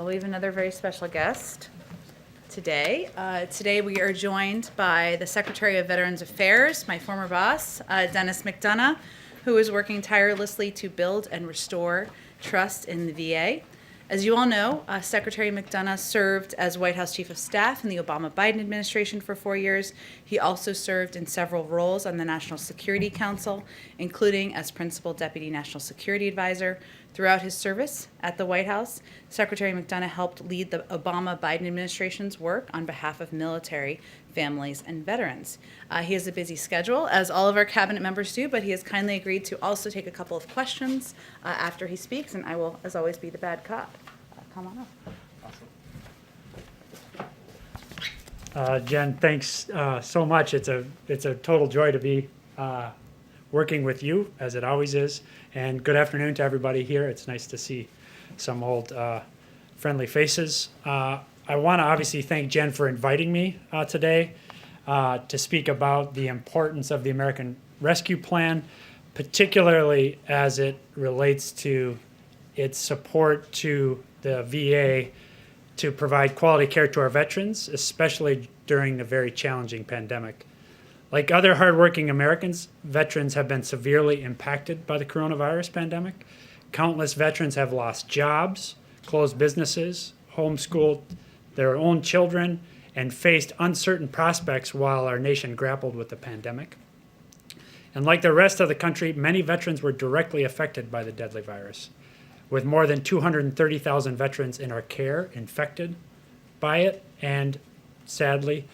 Well, we have another very special guest today. Today we are joined by the Secretary of Veterans Affairs, my former boss, Denis McDonough, who is working tirelessly to build and restore trust in the VA. As you all know, Secretary McDonough served as White House Chief of Staff in the Obama-Biden administration for 4 years. He also served in several roles on the National Security Council, including as Principal Deputy National Security Advisor. Throughout his service at the White House, Secretary McDonough helped lead the Obama-Biden administration's work on behalf of military families and veterans. He has a busy schedule, as all of our cabinet members do, but he has kindly agreed to also take a couple of questions after he speaks, and I will, as always, be the bad cop. Come on up. Jen, thanks so much. It's a total joy to be working with you, as it always is. And good afternoon to everybody here. It's nice to see some old friendly faces. I want to obviously thank Jen for inviting me today to speak about the importance of the American Rescue Plan, particularly as it relates to its support to the VA to provide quality care to our veterans, especially during the very challenging pandemic. Like other hardworking Americans, veterans have been severely impacted by the coronavirus pandemic. Countless veterans have lost jobs, closed businesses, homeschooled their own children, and faced uncertain prospects while our nation grappled with the pandemic. And like the rest of the country, many veterans were directly affected by the deadly virus, with more than 230,000 veterans in our care infected by it, and sadly,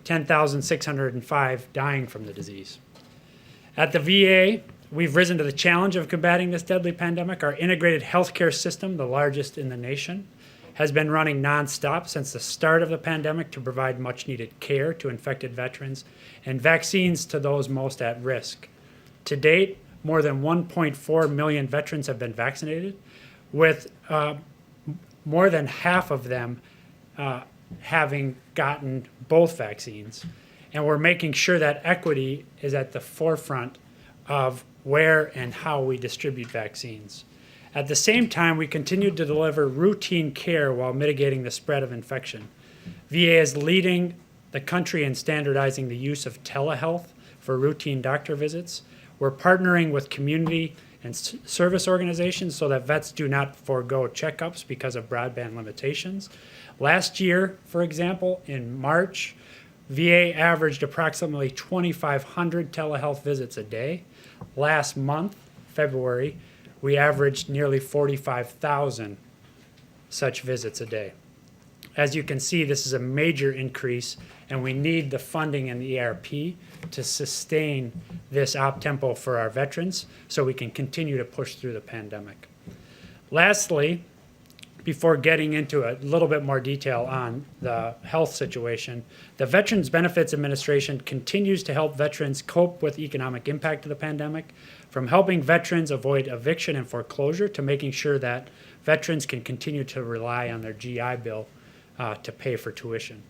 10,605 dying from the disease. At the VA, we've risen to the challenge of combating this deadly pandemic. Our integrated healthcare system, the largest in the nation, has been running nonstop since the start of the pandemic to provide much-needed care to infected veterans and vaccines to those most at risk. To date, more than 1.4 million veterans have been vaccinated, with more than half of them having gotten both vaccines. And we're making sure that equity is at the forefront of where and how we distribute vaccines. At the same time, we continue to deliver routine care while mitigating the spread of infection. VA is leading the country in standardizing the use of telehealth for routine doctor visits. We're partnering with community and service organizations so that vets do not forego checkups because of broadband limitations. Last year, for example, in March, VA averaged approximately 2,500 telehealth visits a day. Last month, February, we averaged nearly 45,000 such visits a day. As you can see, this is a major increase, and we need the funding in the ARP to sustain this op-tempo for our veterans so we can continue to push through the pandemic. Lastly, before getting into a little bit more detail on the health situation, the Veterans Benefits Administration continues to help veterans cope with the economic impact of the pandemic, from helping veterans avoid eviction and foreclosure to making sure that veterans can continue to rely on their GI Bill to pay for tuition.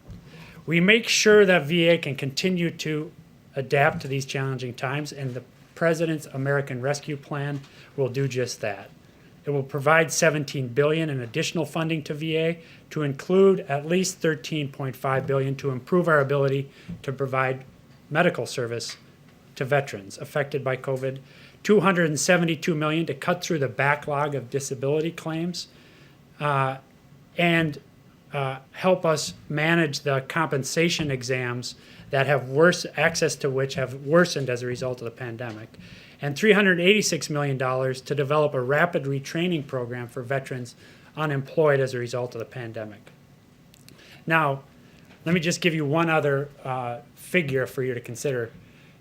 We make sure that VA can continue to adapt to these challenging times, and the President's American Rescue Plan will do just that. It will provide $17 billion in additional funding to VA, to include at least $13.5 billion to improve our ability to provide medical service to veterans affected by COVID, $272 million to cut through the backlog of disability claims, and help us manage the compensation exams that have access to which have worsened as a result of the pandemic, and $386 million to develop a rapid retraining program for veterans unemployed as a result of the pandemic. Now, let me just give you one other figure for you to consider.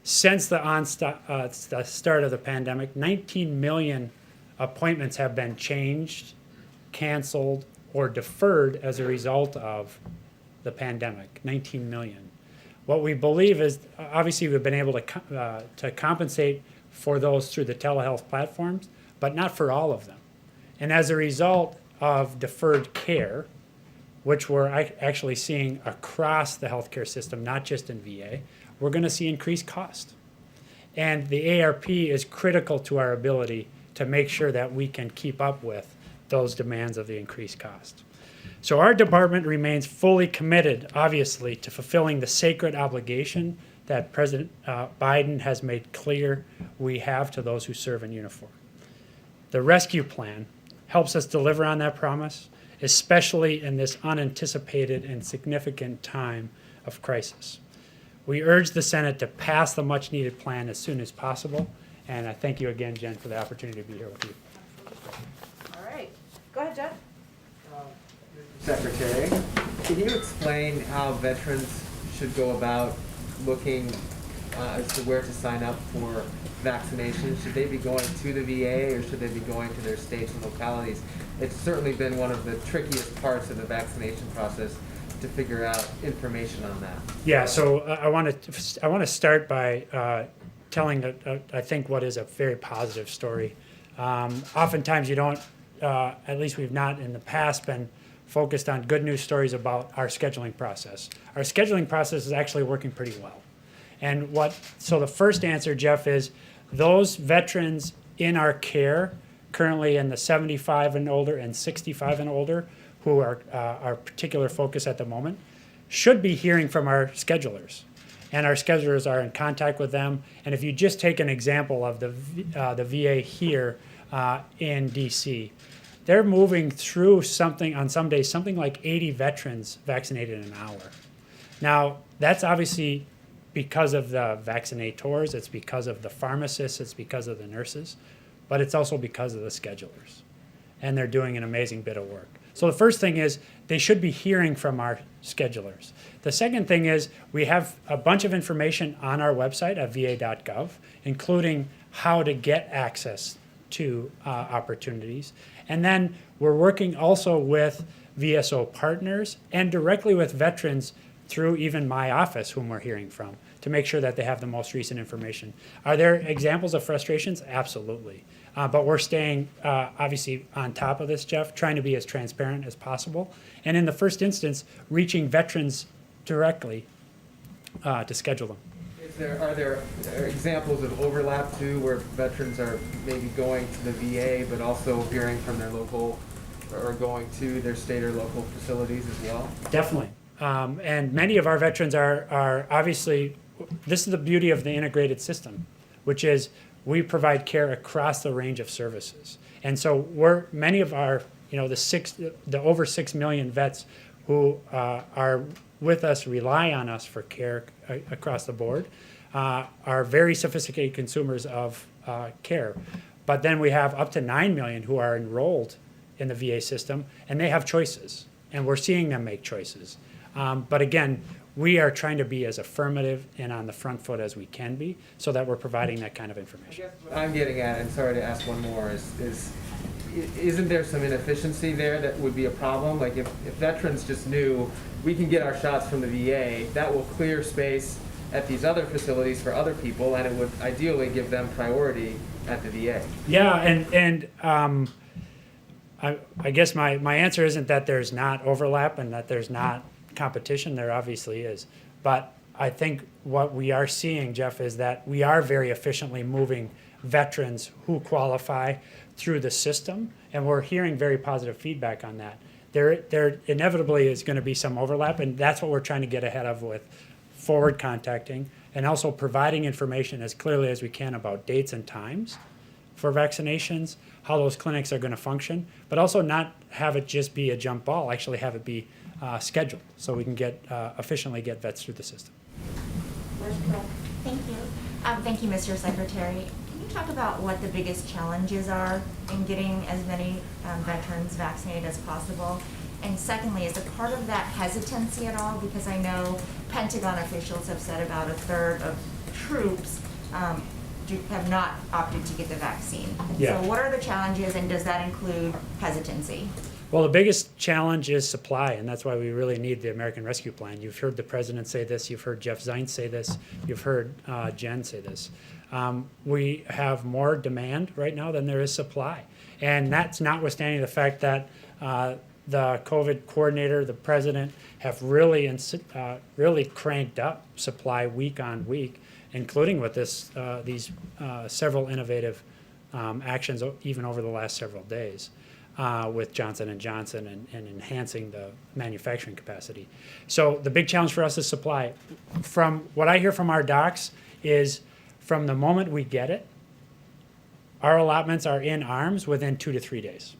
Since the start of the pandemic, 19 million appointments have been changed, canceled, or deferred as a result of the pandemic. 19 million. What we believe is, obviously, we've been able to compensate for those through the telehealth platforms, but not for all of them. And as a result of deferred care, which we're actually seeing across the healthcare system, not just in VA, we're going to see increased cost. And the ARP is critical to our ability to make sure that we can keep up with those demands of the increased cost. So our department remains fully committed, obviously, to fulfilling the sacred obligation that President Biden has made clear we have to those who serve in uniform. The rescue plan helps us deliver on that promise, especially in this unanticipated and significant time of crisis. We urge the Senate to pass the much-needed plan as soon as possible, and I thank you again, Jen, for the opportunity to be here with you. All right. Go ahead, Jeff. Secretary, can you explain how veterans should go about looking as to where to sign up for vaccinations? Should they be going to the VA or should they be going to their states and localities? It's certainly been one of the trickiest parts of the vaccination process to figure out information on that. Yeah, so I want to start by telling I think what is a very positive story. Oftentimes you don't, at least we've not in the past been focused on good news stories about our scheduling process. Our scheduling process is actually working pretty well. And so the first answer, Jeff, is those veterans in our care, currently in the 75 and older and 65 and older, who are our particular focus at the moment, should be hearing from our schedulers. And our schedulers are in contact with them. And if you just take an example of the VA here in DC, they're moving through on some days, something like 80 veterans vaccinated in an hour. Now, that's obviously because of the vaccinators, it's because of the pharmacists, it's because of the nurses, but it's also because of the schedulers. And they're doing an amazing bit of work. So the first thing is they should be hearing from our schedulers. The second thing is we have a bunch of information on our website at va.gov, including how to get access to opportunities. And then we're working also with VSO partners and directly with veterans through even my office, whom we're hearing from, to make sure that they have the most recent information. Are there examples of frustrations? Absolutely. But we're staying obviously on top of this, Jeff, trying to be as transparent as possible. And in the first instance, reaching veterans directly to schedule them. Are there examples of overlap too, where veterans are maybe going to the VA, but also hearing from their local, or going to their state or local facilities as well? Definitely. And many of our veterans are obviously, this is the beauty of the integrated system, which is we provide care across the range of services. And so many of our, the over 6 million vets who are with us, rely on us for care across the board, are very sophisticated consumers of care. But then we have up to 9 million who are enrolled in the VA system, and they have choices, and we're seeing them make choices. But again, we are trying to be as affirmative and on the front foot as we can be so that we're providing that kind of information. I guess what I'm getting at, and sorry to ask one more, is isn't there some inefficiency there that would be a problem? Like if veterans just knew we can get our shots from the VA, that will clear space at these other facilities for other people, and it would ideally give them priority at the VA. Yeah, and I guess my answer isn't that there's not overlap and that there's not competition. There obviously is. But I think what we are seeing, Jeff, is that we are very efficiently moving veterans who qualify through the system, and we're hearing very positive feedback on that. There inevitably is going to be some overlap, and that's what we're trying to get ahead of with forward contacting and also providing information as clearly as we can about dates and times for vaccinations, how those clinics are going to function, but also not have it just be a jump ball, actually have it be scheduled so we can efficiently get vets through the system. Thank you. Thank you, Mr. Secretary. Can you talk about what the biggest challenges are in getting as many veterans vaccinated as possible? And secondly, is a part of that hesitancy at all? Because I know Pentagon officials have said about a third of troops have not opted to get the vaccine. Yeah. So what are the challenges, and does that include hesitancy? Well, the biggest challenge is supply, and that's why we really need the American Rescue Plan. You've heard the president say this, you've heard Jeff Zients say this, you've heard Jen say this. We have more demand right now than there is supply. And that's notwithstanding the fact that the COVID coordinator, the president, have really cranked up supply week on week, including with these several innovative actions even over the last several days. with Johnson & Johnson and enhancing the manufacturing capacity. So the big challenge for us is supply. From what I hear from our docs is from the moment we get it, our allotments are in arms within 2 to 3 days.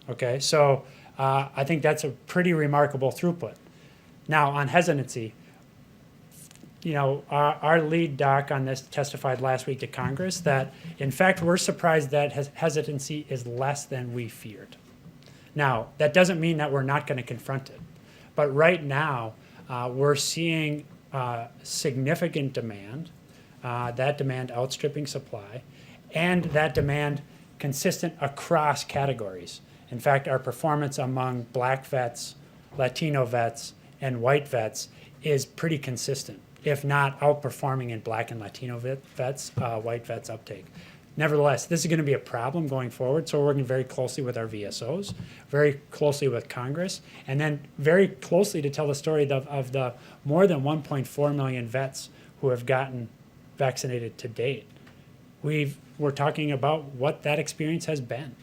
Okay, so I think that's a pretty remarkable throughput. Now, on hesitancy, you know, our lead doc on this testified last week to Congress that, in fact, we're surprised that hesitancy is less than we feared. Now, that doesn't mean that we're not going to confront it. But right now, we're seeing significant demand, that demand outstripping supply, and that demand consistent across categories. In fact, our performance among black vets, Latino vets, and white vets is pretty consistent, if not outperforming in black and Latino vets, white vets uptake. Nevertheless, this is going to be a problem going forward, so we're working very closely with our VSOs, very closely with Congress, and then very closely to tell the story of the more than 1.4 million vets who have gotten vaccinated to date. We're talking about what that experience has been,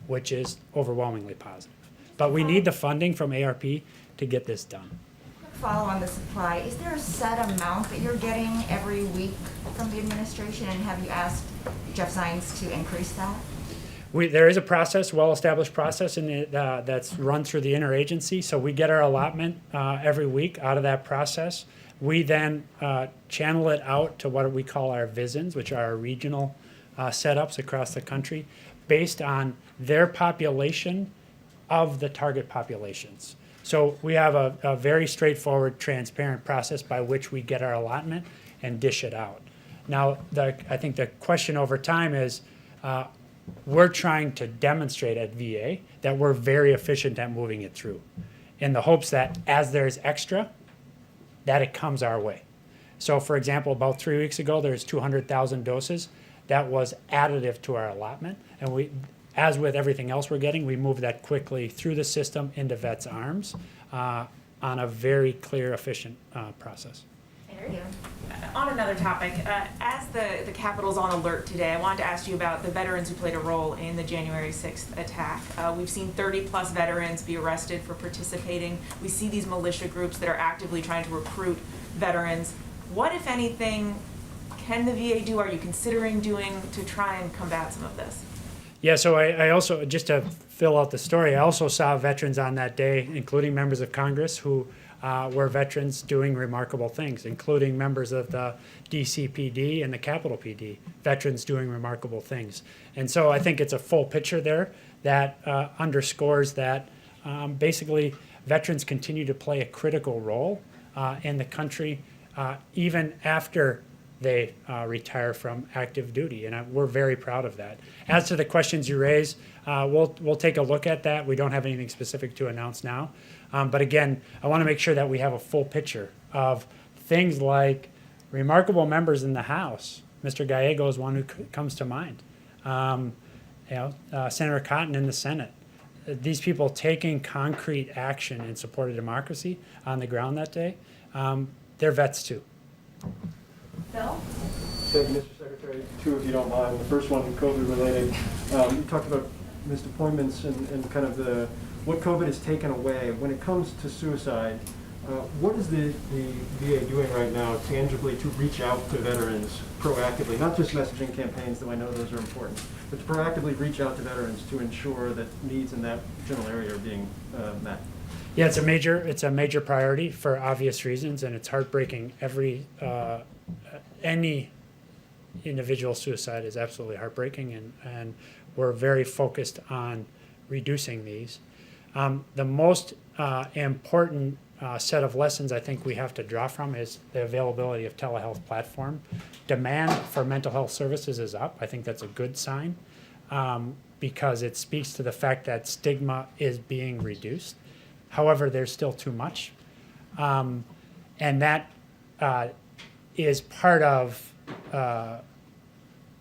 which is overwhelmingly positive. But we need the funding from ARP to get this done. Follow on the supply, is there a set amount that you're getting every week from the administration, and have you asked Jeff Zients to increase that? There is a process, well-established process that's run through the interagency. So we get our allotment every week out of that process. We then channel it out to what we call our VISNs, which are our regional setups across the country, based on their population of the target populations. So we have a very straightforward, transparent process by which we get our allotment and dish it out. Now, I think the question over time is we're trying to demonstrate at VA that we're very efficient at moving it through, in the hopes that as there's extra, that it comes our way. So, for example, about 3 weeks ago, there's 200,000 doses. That was additive to our allotment, and we, as with everything else we're getting, we move that quickly through the system into vets' arms on a very clear, efficient process. Thank you. On another topic, as the Capitol's on alert today, I wanted to ask you about the veterans who played a role in the January 6th attack. We've seen 30-plus veterans be arrested for participating. We see these militia groups that are actively trying to recruit veterans. What, if anything, can the VA do? Are you considering doing to try and combat some of this? Yeah, so I also, just to fill out the story, I also saw veterans on that day, including members of Congress who were veterans doing remarkable things, including members of the DCPD and the Capitol PD, veterans doing remarkable things. And so I think it's a full picture there that underscores that basically veterans continue to play a critical role in the country even after they retire from active duty, and we're very proud of that. As to the questions you raise, we'll take a look at that. We don't have anything specific to announce now, but again, I want to make sure that we have a full picture of things like remarkable members in the House. Mr. Gallego is one who comes to mind. Senator Cotton in the Senate. These people taking concrete action in support of democracy on the ground that day, they're vets too. Bill? Thank you, Mr. Secretary. Two, if you don't mind. The first one, COVID related. You talked about missed appointments and kind of what COVID has taken away. When it comes to suicide, what is the VA doing right now tangibly to reach out to veterans proactively, not just messaging campaigns, though I know those are important, but to proactively reach out to veterans to ensure that needs in that general area are being met? Yeah, it's a major priority for obvious reasons, and it's heartbreaking. Any individual suicide is absolutely heartbreaking, and we're very focused on reducing these. The most important set of lessons I think we have to draw from is the availability of telehealth platform. Demand for mental health services is up. I think that's a good sign because it speaks to the fact that stigma is being reduced. However, there's still too much. And that is part of,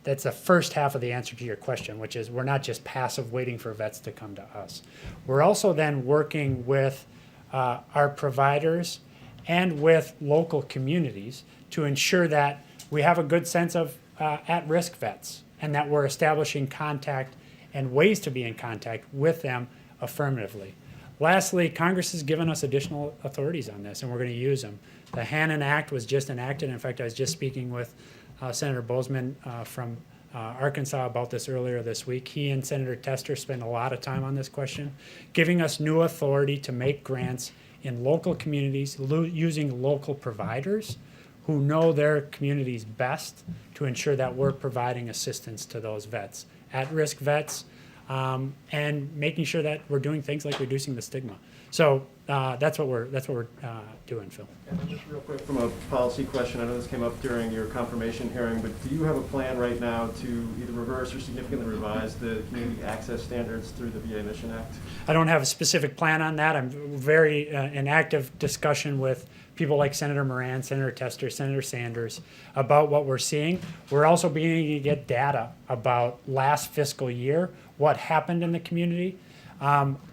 that's the first half of the answer to your question, which is we're not just passive waiting for vets to come to us. We're also then working with our providers and with local communities to ensure that we have a good sense of at-risk vets and that we're establishing contact and ways to be in contact with them affirmatively. Lastly, Congress has given us additional authorities on this, and we're going to use them. The Hannon Act was just enacted. In fact, I was just speaking with Senator Bozeman from Arkansas about this earlier this week. He and Senator Tester spent a lot of time on this question, giving us new authority to make grants in local communities using local providers who know their communities best to ensure that we're providing assistance to those vets, at-risk vets, and making sure that we're doing things like reducing the stigma. So that's what we're doing, Phil. And then just real quick from a policy question, I know this came up during your confirmation hearing, but do you have a plan right now to either reverse or significantly revise the community access standards through the VA Mission Act? I don't have a specific plan on that. I'm very in active discussion with people like Senator Moran, Senator Tester, Senator Sanders about what we're seeing. We're also beginning to get data about last fiscal year, what happened in the community.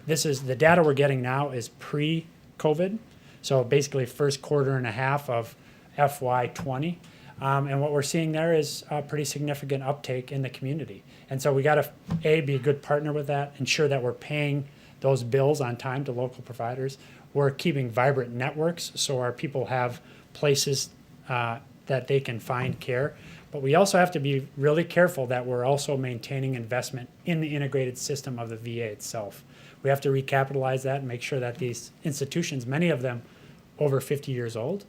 This is the data we're getting now is pre-COVID, so basically first quarter and a half of FY20. And what we're seeing there is a pretty significant uptake in the community. And so we got to, be a good partner with that, ensure that we're paying those bills on time to local providers. We're keeping vibrant networks so our people have places that they can find care. But we also have to be really careful that we're also maintaining investment in the integrated system of the VA itself. We have to recapitalize that and make sure that these institutions, many of them over 50 years old,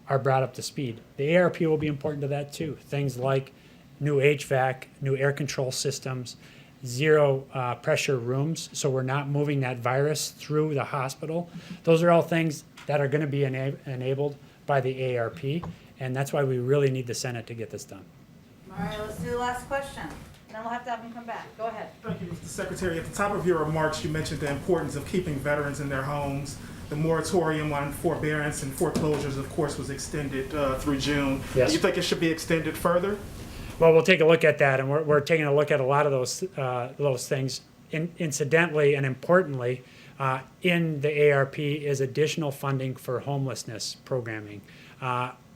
are brought up to speed. The ARP will be important to that too. Things like new HVAC, new air control systems, zero pressure rooms, so we're not moving that virus through the hospital. Those are all things that are going to be enabled by the ARP, and that's why we really need the Senate to get this done. All right, let's do the last question. Then we'll have to have him come back. Go ahead. Thank you, Mr. Secretary. At the top of your remarks, you mentioned the importance of keeping veterans in their homes. The moratorium on forbearance and foreclosures, of course, was extended through June. Yes. Do you think it should be extended further? Well, we'll take a look at that, and we're taking a look at a lot of those things. Incidentally and importantly, in the ARP is additional funding for homelessness programming.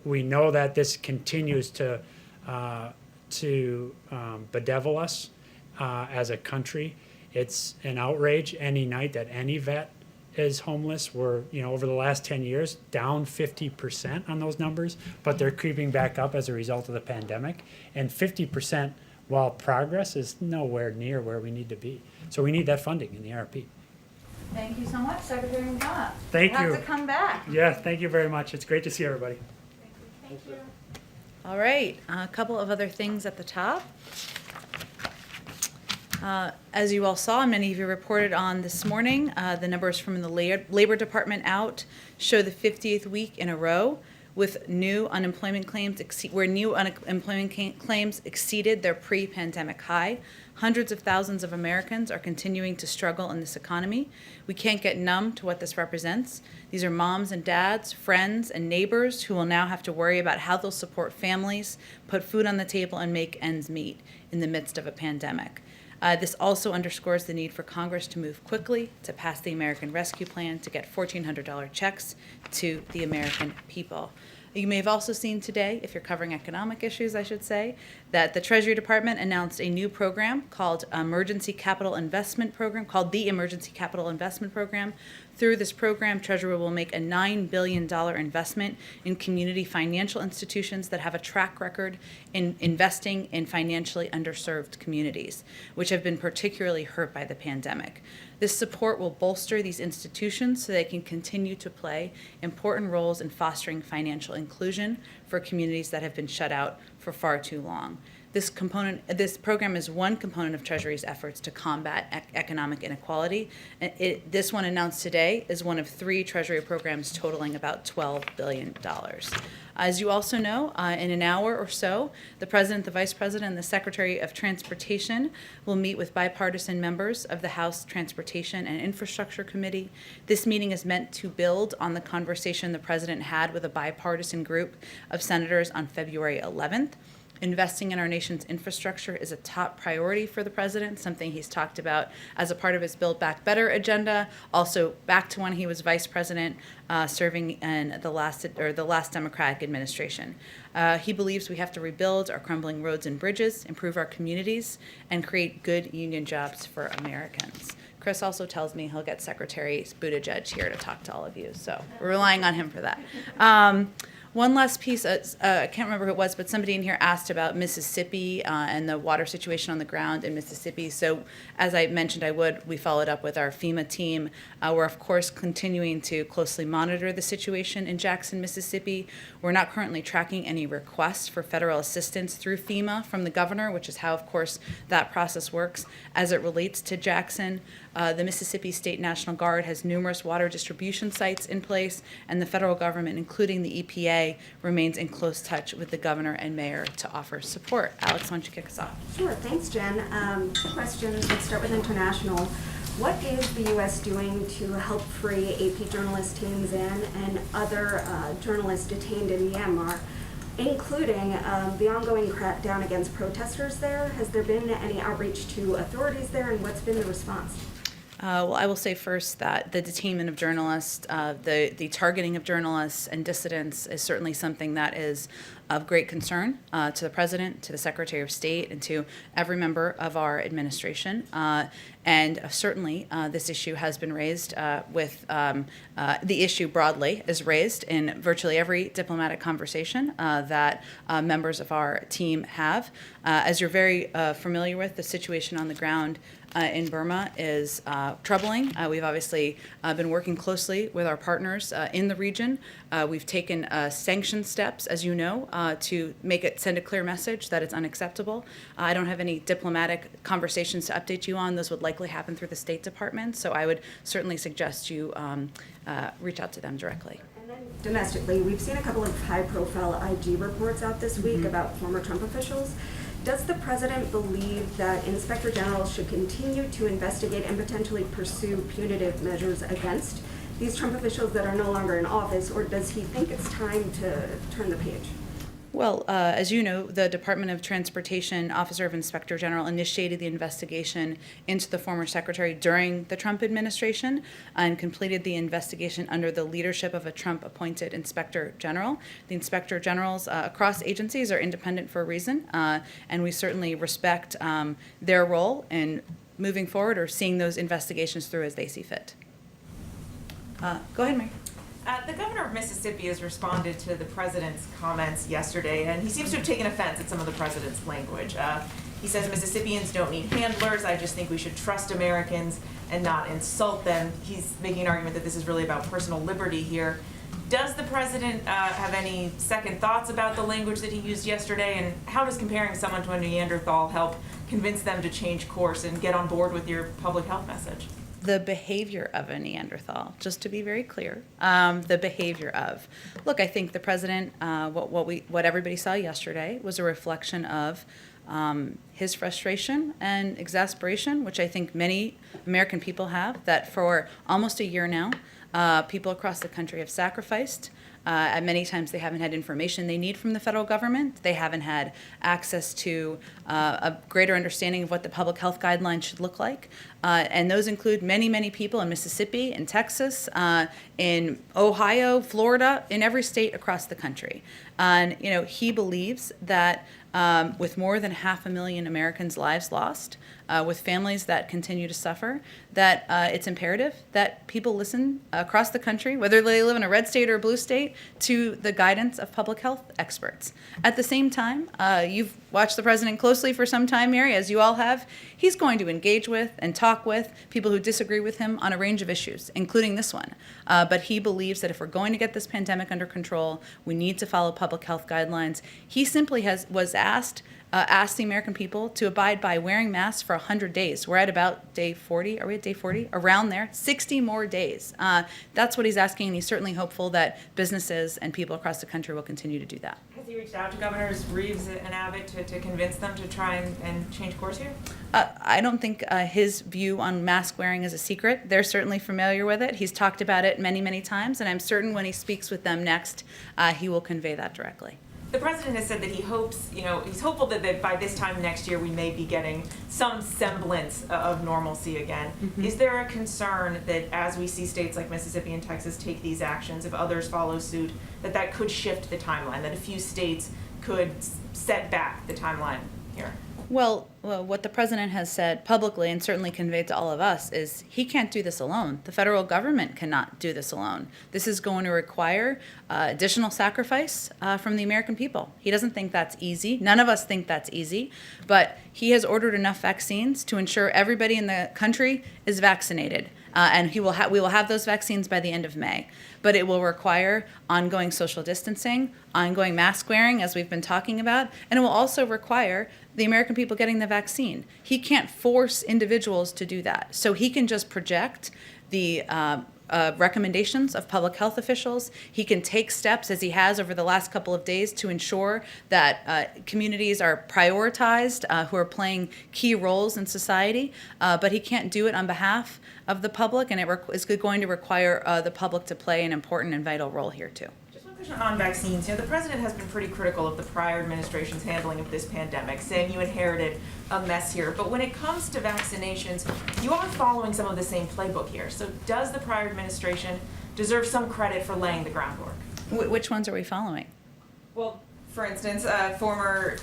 We know that this continues to bedevil us as a country. It's an outrage any night that any vet is homeless. We're, over the last 10 years, down 50% on those numbers, but they're creeping back up as a result of the pandemic. And 50%, while progress, is nowhere near where we need to be. So we need that funding in the ARP. Thank you so much, Secretary McDonough. Thank You'll you. have to come back. Yeah, thank you very much. It's great to see everybody. Thank you. All right, a couple of other things at the top. As you all saw, many of you reported on this morning, the numbers from the Labor Department out show the 50th week in a row with new unemployment claims claims exceeded their pre-pandemic high. Hundreds of thousands of Americans are continuing to struggle in this economy. We can't get numb to what this represents. These are moms and dads, friends and neighbors who will now have to worry about how they'll support families, put food on the table, and make ends meet in the midst of a pandemic. This also underscores the need for Congress to move quickly to pass the American Rescue Plan to get $1,400 checks to the American people. You may have also seen today, if you're covering economic issues, I should say, that the Treasury Department announced a new program called the Emergency Capital Investment Program. Through this program, Treasury will make a $9 billion investment in community financial institutions that have a track record in investing in financially underserved communities, which have been particularly hurt by the pandemic. This support will bolster these institutions so they can continue to play important roles in fostering financial inclusion for communities that have been shut out for far too long. This program is one component of Treasury's efforts to combat economic inequality. This one announced today is one of 3 Treasury programs totaling about $12 billion. As you also know, in an hour or so, the President, the Vice President, and the Secretary of Transportation will meet with bipartisan members of the House Transportation and Infrastructure Committee. This meeting is meant to build on the conversation the President had with a bipartisan group of senators on February 11th. Investing in our nation's infrastructure is a top priority for the president, something he's talked about as a part of his Build Back Better agenda, also back to when he was vice president, serving in the last Democratic administration. He believes we have to rebuild our crumbling roads and bridges, improve our communities, and create good union jobs for Americans. Chris also tells me he'll get Secretary Buttigieg here to talk to all of you, so we're relying on him for that. One last piece, I can't remember who it was, but somebody in here asked about Mississippi and the water situation on the ground in Mississippi. So as I mentioned we followed up with our FEMA team. We're, of course, continuing to closely monitor the situation in Jackson, Mississippi. We're not currently tracking any requests for federal assistance through FEMA from the governor, which is how, of course, that process works as it relates to Jackson. The Mississippi State National Guard has numerous water distribution sites in place, and the federal government, including the EPA, remains in close touch with the governor and mayor to offer support. Alex, why don't you kick us off? Sure, thanks, Jen. Two questions. Let's start with international. What is the U.S. doing to help free AP journalist Tin Zin and other journalists detained in Myanmar, including the ongoing crackdown against protesters there? Has there been any outreach to authorities there, and what's been the response? Well, I will say first that the detainment of journalists, the targeting of journalists and dissidents is certainly something that is of great concern to the President, to the Secretary of State, and to every member of our administration. And certainly this issue has been raised the issue broadly is raised in virtually every diplomatic conversation that members of our team have. As you're very familiar with, the situation on the ground in Burma is troubling. We've obviously been working closely with our partners in the region. We've taken sanction steps, as you know, to send a clear message that it's unacceptable. I don't have any diplomatic conversations to update you on. Those would likely happen through the State Department, so I would certainly suggest you reach out to them directly. And then domestically, we've seen a couple of high-profile IG reports out this week about former Trump officials. Does the president believe that Inspector General should continue to investigate and potentially pursue punitive measures against these Trump officials that are no longer in office, or does he think it's time to turn the page? Well, as you know, the Department of Transportation Officer of Inspector General initiated the investigation into the former secretary during the Trump administration and completed the investigation under the leadership of a Trump-appointed Inspector General. The Inspector Generals across agencies are independent for a reason, and we certainly respect their role in moving forward or seeing those investigations through as they see fit. Go ahead, Mary. The governor of Mississippi has responded to the president's comments yesterday, and he seems to have taken offense at some of the president's language. He says Mississippians don't need handlers. I just think we should trust Americans and not insult them. He's making an argument that this is really about personal liberty here. Does the president have any second thoughts about the language that he used yesterday, and how does comparing someone to a Neanderthal help convince them to change course and get on board with your public health message? The behavior of a Neanderthal, just to be very clear, the behavior of. Look, I think the president, what everybody saw yesterday was a reflection of his frustration and exasperation, which I think many American people have, that for almost a year now, people across the country have sacrificed. At many times they haven't had information they need from the federal government. They haven't had access to a greater understanding of what the public health guidelines should look like. And those include many, many people in Mississippi, in Texas, in Ohio, Florida, in every state across the country. And, he believes that with more than 500,000 Americans' lives lost, with families that continue to suffer, that it's imperative that people listen across the country, whether they live in a red state or a blue state, to the guidance of public health experts. At the same time, you've watched the president closely for some time, Mary, as you all have. He's going to engage with and talk with people who disagree with him on a range of issues, including this one. But he believes that if we're going to get this pandemic under control, we need to follow public health guidelines. He simply was asked the American people to abide by wearing masks for 100 days. We're at about day 40. Are we at day 40? Around there. 60 more days. That's what he's asking, and he's certainly hopeful that businesses and people across the country will continue to do that. Has he reached out to Governors Reeves and Abbott to convince them to try and change course here? I don't think his view on mask wearing is a secret. They're certainly familiar with it. He's talked about it many, many times, and I'm certain when he speaks with them next, he will convey that directly. The president has said that he hopes, he's hopeful that by this time next year we may be getting some semblance of normalcy again. Is there a concern that as we see states like Mississippi and Texas take these actions, if others follow suit, that could shift the timeline, that a few states could set back the timeline here? Well, what the president has said publicly and certainly conveyed to all of us is he can't do this alone. The federal government cannot do this alone. This is going to require additional sacrifice from the American people. He doesn't think that's easy. None of us think that's easy, but he has ordered enough vaccines to ensure everybody in the country is vaccinated. And we will have those vaccines by the end of May. But it will require ongoing social distancing, ongoing mask wearing, as we've been talking about, and it will also require the American people getting the vaccine. He can't force individuals to do that. So he can just project the recommendations of public health officials. He can take steps, as he has over the last couple of days, to ensure that communities are prioritized who are playing key roles in society, but he can't do it on behalf of the public, and it is going to require the public to play an important and vital role here too. Just one question on vaccines. The president has been pretty critical of the prior administration's handling of this pandemic, saying you inherited a mess here. But when it comes to vaccinations, you are following some of the same playbook here. So does the prior administration deserve some credit for laying the groundwork? Which ones are we following? Well, for instance, former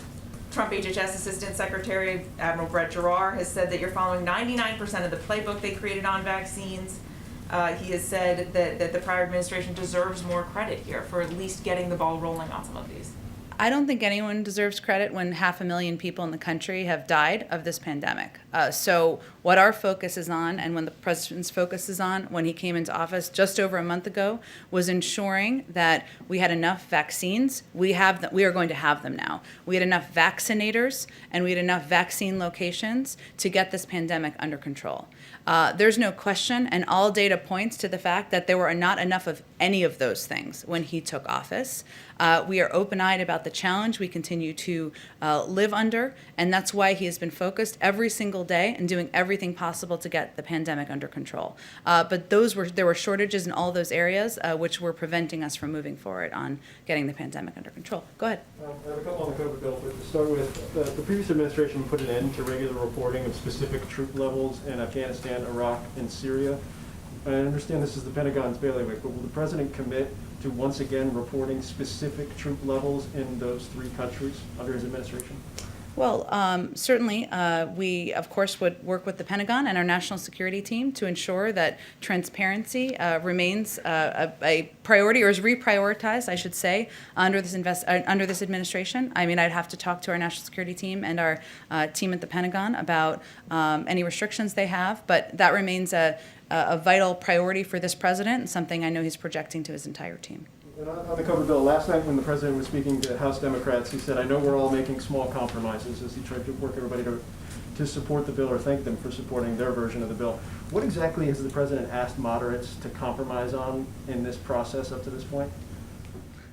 Trump HHS Assistant Secretary Admiral Brett Giroir has said that you're following 99% of the playbook they created on vaccines. He has said that the prior administration deserves more credit here for at least getting the ball rolling on some of these. I don't think anyone deserves credit when 500,000 people in the country have died of this pandemic. So what our focus is on, and when the president's focus is on when he came into office just over a month ago, was ensuring that we had enough vaccines. We are going to have them now. We had enough vaccinators and we had enough vaccine locations to get this pandemic under control. There's no question, and all data points to the fact that there were not enough of any of those things when he took office. We are open-eyed about the challenge we continue to live under, and that's why he has been focused every single day and doing everything possible to get the pandemic under control. But there were shortages in all those areas, which were preventing us from moving forward on getting the pandemic under control. Go ahead. I have a couple on the COVID bill, but to start with, the previous administration put an end to regular reporting of specific troop levels in Afghanistan, Iraq, and Syria. I understand this is the Pentagon's bailiwick, but will the president commit to once again reporting specific troop levels in those three countries under his administration? Well, certainly, we, of course, would work with the Pentagon and our national security team to ensure that transparency remains a priority, or is reprioritized, I should say, under this administration. I mean, I'd have to talk to our national security team and our team at the Pentagon about any restrictions they have, but that remains a vital priority for this president and something I know he's projecting to his entire team. And on the COVID bill, last night when the president was speaking to House Democrats, he said, I know we're all making small compromises, as he tried to work everybody to support the bill or thank them for supporting their version of the bill. What exactly has the president asked moderates to compromise on in this process up to this point?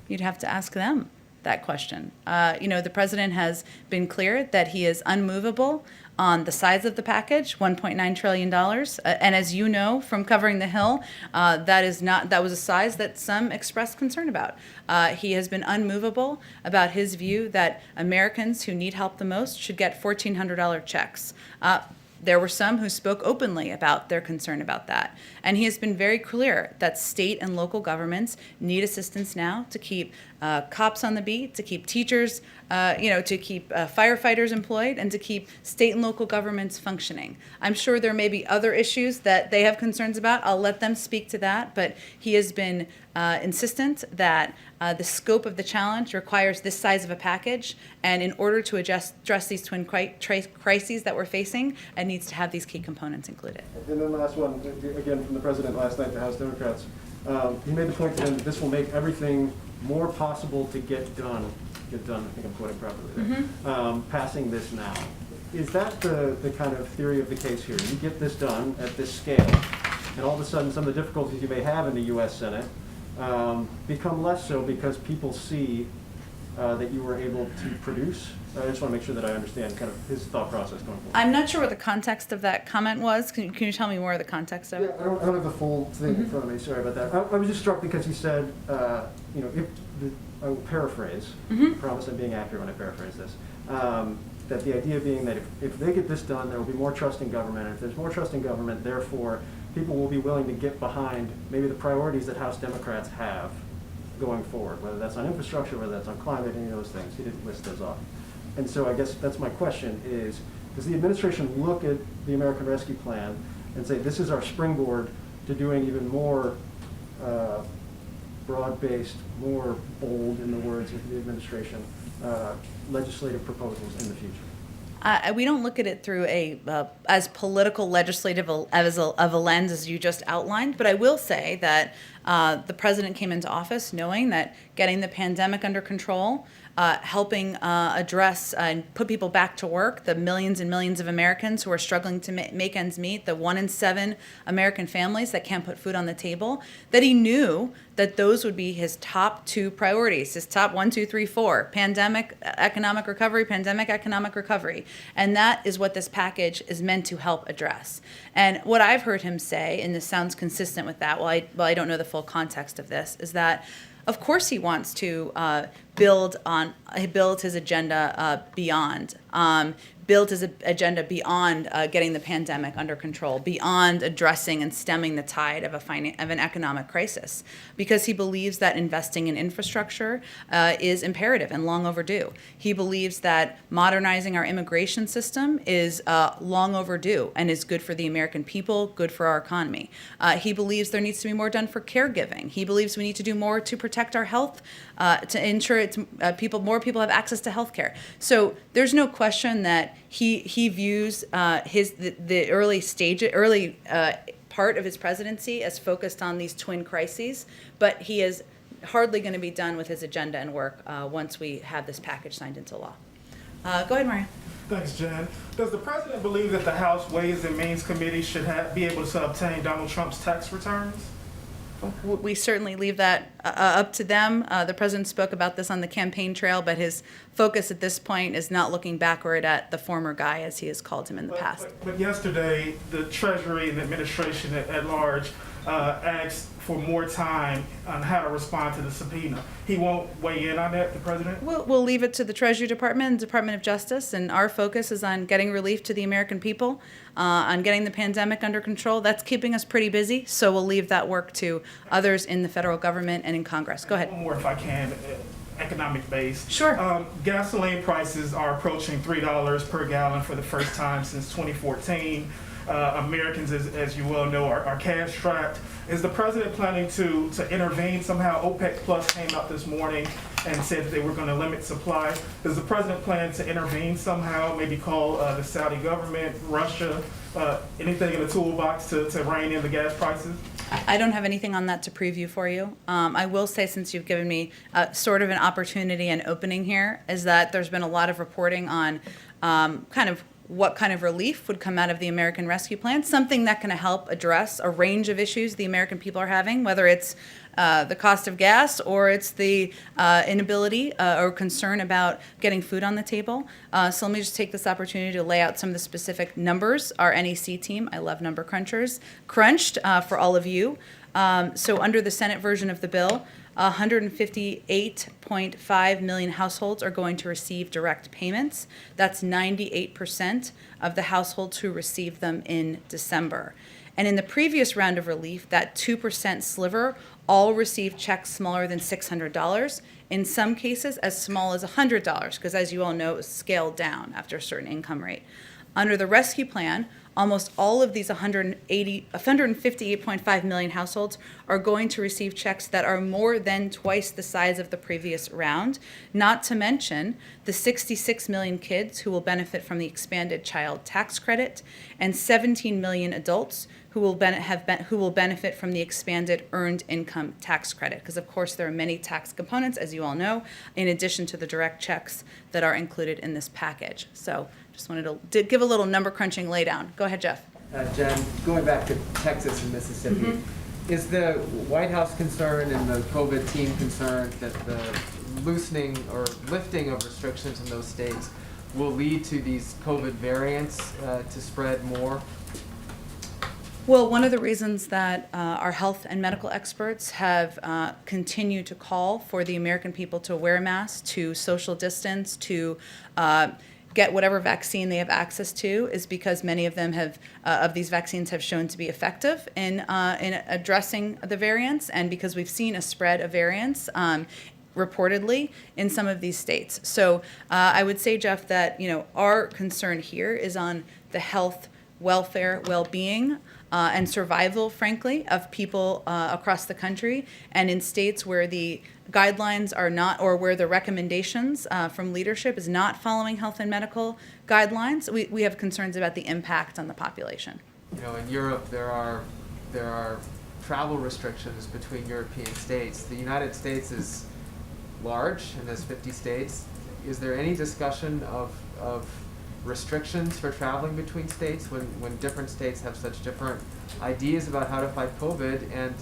You'd have to ask them that question. The president has been clear that he is unmovable on the size of the package, $1.9 trillion. And as you know from covering the Hill, that was a size that some expressed concern about. He has been unmovable about his view that Americans who need help the most should get $1,400 checks. There were some who spoke openly about their concern about that. And he has been very clear that state and local governments need assistance now to keep cops on the beat, to keep teachers, to keep firefighters employed, and to keep state and local governments functioning. I'm sure there may be other issues that they have concerns about. I'll let them speak to that. But he has been insistent that the scope of the challenge requires this size of a package, and in order to address these twin crises that we're facing, it needs to have these key components included. And then last one, again from the president last night to House Democrats. He made the point to them that this will make everything more possible to get done. I think I'm quoting properly there. Passing this now. Is that the kind of theory of the case here? You get this done at this scale, and all of a sudden some of the difficulties you may have in the U.S. Senate become less so because people see that you were able to produce. I just want to make sure that I understand kind of his thought process going forward. I'm not sure what the context of that comment was. Can you tell me more of the context of it? Yeah, I don't have the full thing in front of me. Sorry about that. I was just struck because he said, if I will paraphrase, Mhm. promise I'm being accurate when I paraphrase this, that the idea being that if they get this done, there will be more trust in government, and if there's more trust in government, therefore, people will be willing to get behind maybe the priorities that House Democrats have going forward, whether that's on infrastructure, whether that's on climate, any of those things. He didn't list those off. And so I guess that's my question is, does the administration look at the American Rescue Plan and say, this is our springboard to doing even more broad-based, more bold, in the words of the administration, legislative proposals in the future? We don't look at it through as political legislative of a lens as you just outlined, but I will say that the president came into office knowing that getting the pandemic under control, helping address and put people back to work, the millions and millions of Americans who are struggling to make ends meet, the 1 in 7 American families that can't put food on the table, that he knew that those would be his top 2 priorities, his top 1, 2, 3, 4, pandemic, economic recovery. And that is what this package is meant to help address. And what I've heard him say, and this sounds consistent with that, while I don't know the full context of this, is that of course he wants to build his agenda beyond getting the pandemic under control, beyond addressing and stemming the tide of an economic crisis, because he believes that investing in infrastructure is imperative and long overdue. He believes that modernizing our immigration system is long overdue and is good for the American people, good for our economy. He believes there needs to be more done for caregiving. He believes we need to do more to protect our health, to ensure more people have access to health care. So there's no question that he views the early part of his presidency as focused on these twin crises, but he is hardly going to be done with his agenda and work once we have this package signed into law. Go ahead, Mario. Thanks, Jen. Does the president believe that the House Ways and Means Committee should be able to obtain Donald Trump's tax returns? We certainly leave that up to them. The president spoke about this on the campaign trail, but his focus at this point is not looking backward at the former guy, as he has called him in the past. But yesterday, the Treasury and the administration at large asked for more time on how to respond to the subpoena. He won't weigh in on that, the president? We'll leave it to the Treasury Department and Department of Justice, and our focus is on getting relief to the American people, on getting the pandemic under control. That's keeping us pretty busy, so we'll leave that work to others in the federal government and in Congress. Go ahead. One more, if I can, economic based. Sure. Gasoline prices are approaching $3 per gallon for the first time since 2014. Americans, as you well know, are cash strapped. Is the president planning to intervene somehow? OPEC Plus came out this morning and said that they were going to limit supply. Does the president plan to intervene somehow, maybe call the Saudi government, Russia, anything in the toolbox to rein in the gas prices? I don't have anything on that to preview for you. I will say, since you've given me sort of an opportunity and opening here, is that there's been a lot of reporting on what kind of relief would come out of the American Rescue Plan, something that can help address a range of issues the American people are having, whether it's the cost of gas or it's the inability or concern about getting food on the table. So let me just take this opportunity to lay out some of the specific numbers our NEC team, I love number crunchers, crunched for all of you. So under the Senate version of the bill, 158.5 million households are going to receive direct payments. That's 98% of the households who received them in December. And in the previous round of relief, that 2% sliver all received checks smaller than $600, in some cases as small as $100, because as you all know, it was scaled down after a certain income rate. Under the rescue plan, almost all of these 158.5 million households are going to receive checks that are more than twice the size of the previous round, not to mention the 66 million kids who will benefit from the expanded child tax credit and 17 million adults who will benefit from the expanded earned income tax credit. Because, of course, there are many tax components, as you all know, in addition to the direct checks that are included in this package. So just wanted to give a little number crunching laydown. Go ahead, Jeff. Jen, going back to Texas and Mississippi, is the White House concern and the COVID team concerned that the loosening or lifting of restrictions in those states will lead to these COVID variants to spread more? Well, one of the reasons that our health and medical experts have continued to call for the American people to wear masks, to social distance, to get whatever vaccine they have access to, is because many of them of these vaccines have shown to be effective in addressing the variants, and because we've seen a spread of variants reportedly in some of these states. So I would say, Jeff, that our concern here is on the health, welfare, well-being, and survival, frankly, of people across the country. And in states where the guidelines are not, or where the recommendations from leadership is not following health and medical guidelines, we have concerns about the impact on the population. In Europe, there are travel restrictions between European states. The United States is large and there's 50 states. Is there any discussion of restrictions for traveling between states when different states have such different ideas about how to fight COVID? And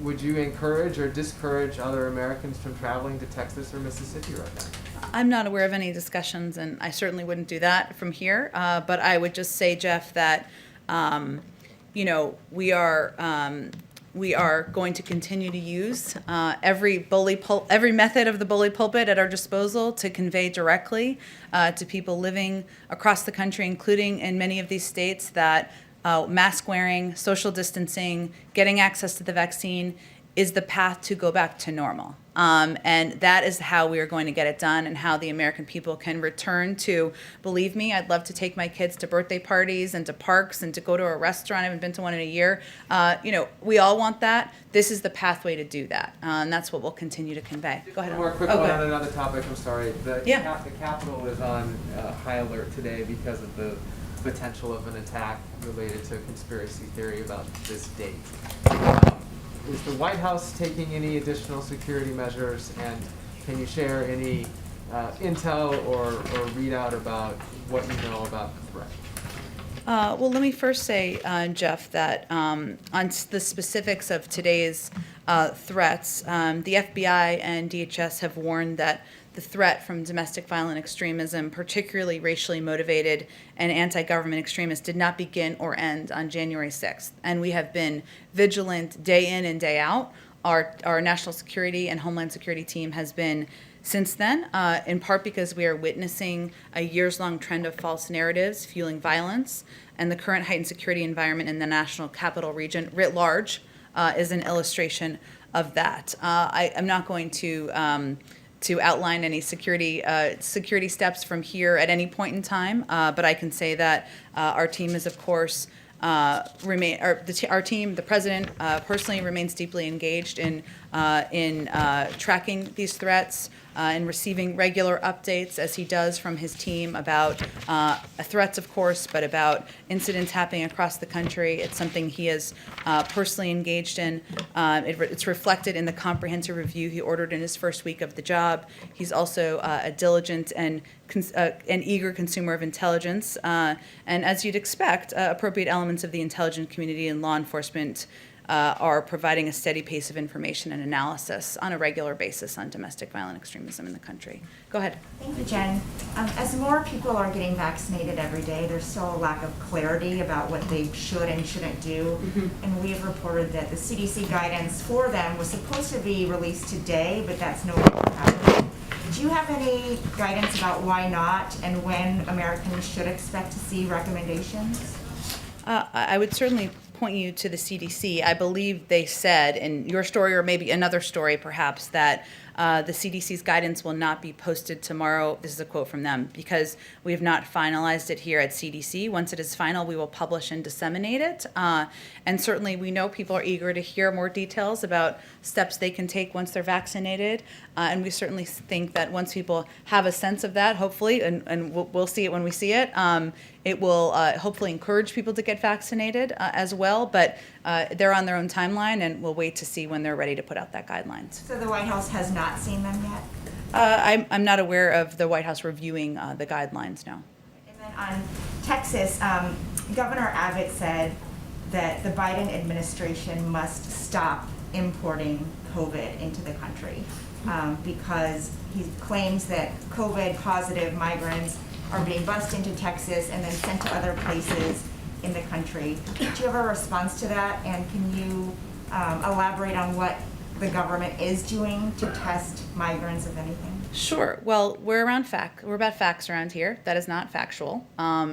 would you encourage or discourage other Americans from traveling to Texas or Mississippi right now? I'm not aware of any discussions, and I certainly wouldn't do that from here. But I would just say, Jeff, that we are going to continue to use every method of the bully pulpit at our disposal to convey directly to people living across the country, including in many of these states, that mask wearing, social distancing, getting access to the vaccine is the path to go back to normal. And that is how we are going to get it done, and how the American people can return to, believe me, I'd love to take my kids to birthday parties and to parks and to go to a restaurant. I haven't been to one in a year. We all want that. This is the pathway to do that. And that's what we'll continue to convey. Go ahead. One more quick Oh, one go on ahead. another topic. I'm sorry. The Capitol is on high alert today because of the potential of an attack related to a conspiracy theory about this date. Is the White House taking any additional security measures, and can you share any intel or readout about what you know about the threat? Well, let me first say, Jeff, that on the specifics of today's threats, the FBI and DHS have warned that the threat from domestic violent extremism, particularly racially motivated and anti-government extremists, did not begin or end on January 6th. And we have been vigilant day in and day out. Our national security and homeland security team has been since then, in part because we are witnessing a years-long trend of false narratives fueling violence, and the current heightened security environment in the national capital region writ large is an illustration of that. I'm not going to outline any security steps from here at any point in time, but I can say that our team is, of course, our team, the president personally remains deeply engaged in tracking these threats and receiving regular updates, as he does from his team, about threats, of course, but about incidents happening across the country. It's something he is personally engaged in. It's reflected in the comprehensive review he ordered in his first week of the job. He's also a diligent and an eager consumer of intelligence. And as you'd expect, appropriate elements of the intelligence community and law enforcement are providing a steady pace of information and analysis on a regular basis on domestic violent extremism in the country. Go ahead. Thank you, Jen. As more people are getting vaccinated every day, there's still a lack of clarity about what they should and shouldn't do. And we've reported that the CDC guidance for them was supposed to be released today, but that's no longer happening. Do you have any guidance about why not, and when Americans should expect to see recommendations? I would certainly point you to the CDC. I believe they said in your story, or maybe another story perhaps, that the CDC's guidance will not be posted tomorrow. This is a quote from them, because we have not finalized it here at CDC. Once it is final, we will publish and disseminate it. And certainly we know people are eager to hear more details about steps they can take once they're vaccinated. And we certainly think that once people have a sense of that, hopefully, and we'll see it when we see it, it will hopefully encourage people to get vaccinated as well. But they're on their own timeline, and we'll wait to see when they're ready to put out that guidelines. So the White House has not seen them yet? I'm not aware of the White House reviewing the guidelines, no. And then on Texas, Governor Abbott said that the Biden administration must stop importing COVID into the country because he claims that COVID positive migrants are being bused into Texas and then sent to other places, in the country. Do you have a response to that? And can you elaborate on what the government is doing to test migrants, if anything? Sure. Well, we're about facts around here. That is not factual.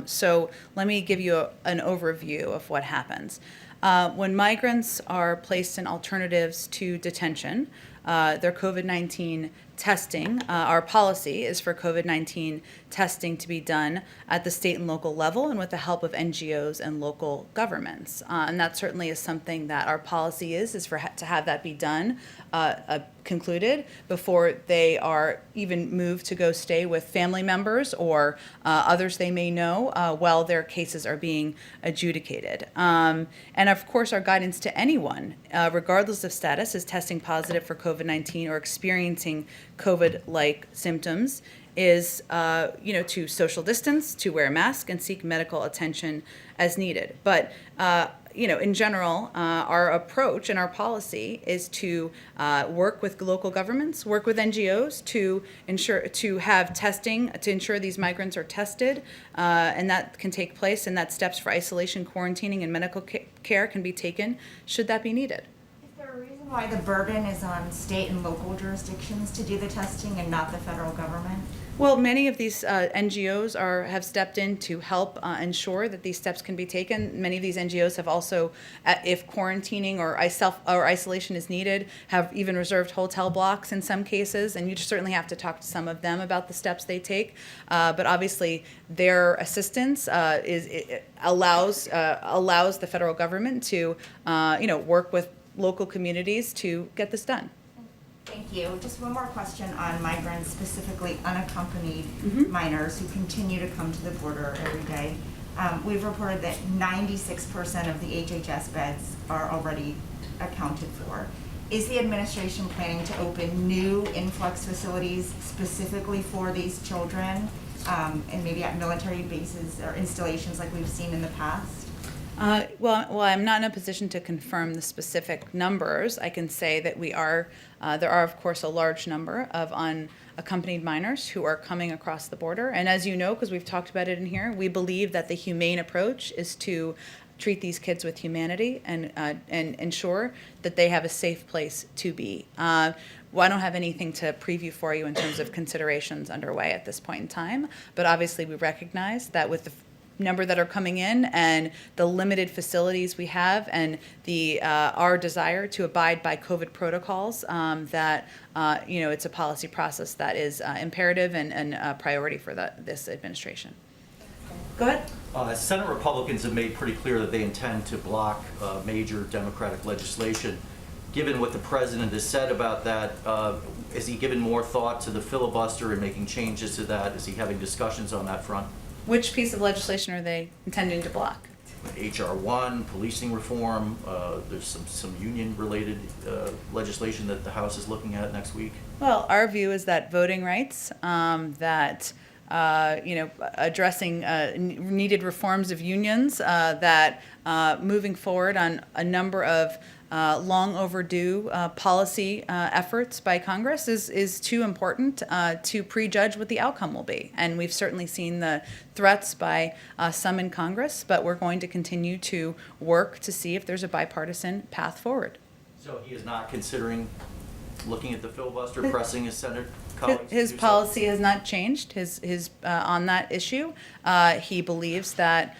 So let me give you an overview of what happens. When migrants are placed in alternatives to detention, their COVID-19 testing, our policy is for COVID-19 testing to be done at the state and local level and with the help of NGOs and local governments. And that certainly is something that our policy is to have that be done, concluded before they are even moved to go stay with family members or others they may know while their cases are being adjudicated. And of course, our guidance to anyone, regardless of status, is testing positive for COVID-19 or experiencing COVID-like symptoms is, to social distance, to wear a mask, and seek medical attention as needed. But, in general, our approach and our policy is to work with local governments, work with NGOs to have testing, to ensure these migrants are tested, and that can take place, and that steps for isolation, quarantining, and medical care can be taken should that be needed. Is there a reason why the burden is on state and local jurisdictions to do the testing and not the federal government? Well, many of these NGOs have stepped in to help ensure that these steps can be taken. Many of these NGOs have also, if quarantining or isolation is needed, have even reserved hotel blocks in some cases, and you certainly have to talk to some of them about the steps they take. But obviously, their assistance allows the federal government to, work with local communities to get this done. Thank you. Just one more question on migrants, specifically unaccompanied minors who continue to come to the border every day. We've reported that 96% of the HHS beds are already accounted for. Is the administration planning to open new influx facilities specifically for these children, and maybe at military bases or installations like we've seen in the past? Well, I'm not in a position to confirm the specific numbers. I can say that there are, of course, a large number of unaccompanied minors who are coming across the border. And as you know, because we've talked about it in here, we believe that the humane approach is to treat these kids with humanity and ensure that they have a safe place to be. Well, I don't have anything to preview for you in terms of considerations underway at this point in time, but obviously we recognize that with the number that are coming in and the limited facilities we have and our desire to abide by COVID protocols, that it's a policy process that is imperative and a priority for this administration. Go ahead. Senate Republicans have made pretty clear that they intend to block major Democratic legislation. Given what the president has said about that, has he given more thought to the filibuster and making changes to that? Is he having discussions on that front? Which piece of legislation are they intending to block? HR 1, policing reform, there's some union-related legislation that the House is looking at next week. Well, our view is that voting rights, addressing needed reforms of unions, that moving forward on a number of long overdue policy efforts by Congress is too important to prejudge what the outcome will be. And we've certainly seen the threats by some in Congress, but we're going to continue to work to see if there's a bipartisan path forward. So he is not considering looking at the filibuster, pressing his Senate colleagues? His policy has not changed his on that issue. He believes that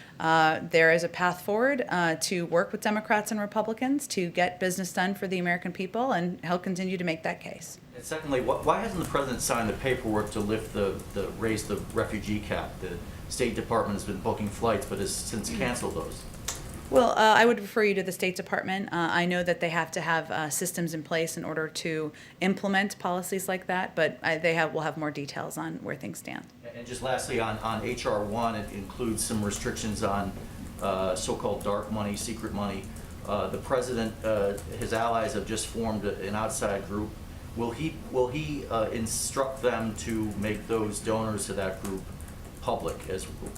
there is a path forward to work with Democrats and Republicans to get business done for the American people, and he'll continue to make that case. And secondly, why hasn't the president signed the paperwork to lift raise the refugee cap? The State Department has been booking flights, but has since canceled those. Well, I would refer you to the State Department. I know that they have to have systems in place in order to implement policies like that, but will have more details on where things stand. And just lastly, on HR 1, it includes some restrictions on so-called dark money, secret money. The president, his allies have just formed an outside group. Will he instruct them to make those donors to that group public